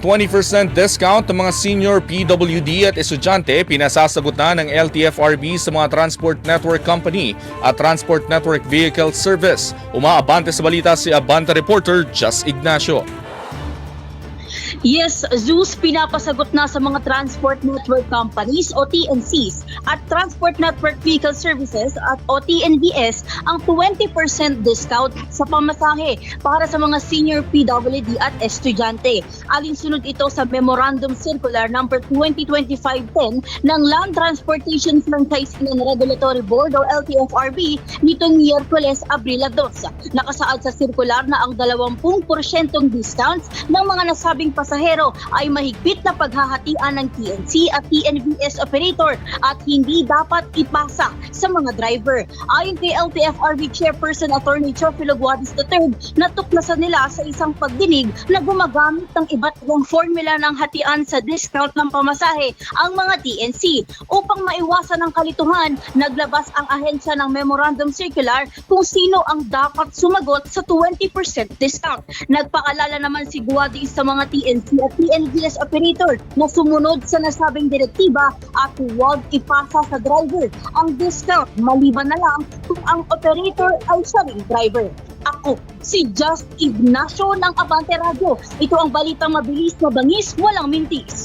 20% discount ng mga senior PWD at estudyante pinasasagot na ng LTFRB sa mga Transport Network Company at Transport Network Vehicle Service. Umaabante sa balita si Abante reporter Just Ignacio. Yes, Zeus, pinapasagot na sa mga Transport Network Companies o TNCs at Transport Network Vehicle Services at o TNVS ang 20% discount sa pamasahe para sa mga senior PWD at estudyante. Alinsunod ito sa Memorandum Circular No. 2025-10 ng Land Transportation Franchising and Regulatory Board o LTFRB nitong Miyerkules, Abril 2. Nakasaad sa circular na ang 20% discounts ng mga nasabing pasahero ay mahigpit na paghahatian ng TNC at TNVS operator at hindi dapat ipasa sa mga driver. Ayon kay LTFRB Chairperson Attorney Chofilo Guadis III, natuklasan nila sa isang pagdinig na gumagamit ng iba't ibang formula ng hatian sa discount ng pamasahe ang mga TNC. Upang maiwasan ang kalituhan, naglabas ang ahensya ng Memorandum Circular kung sino ang dapat sumagot sa 20% discount. Nagpaalala naman si Guadis sa mga TNC at TNVS operator na sumunod sa nasabing direktiba at huwag ipasa sa driver ang discount maliban na lang kung ang operator ay siya ring driver. Ako, si Just Ignacio ng Abante Radio. Ito ang balitang mabilis, mabangis, walang mintis.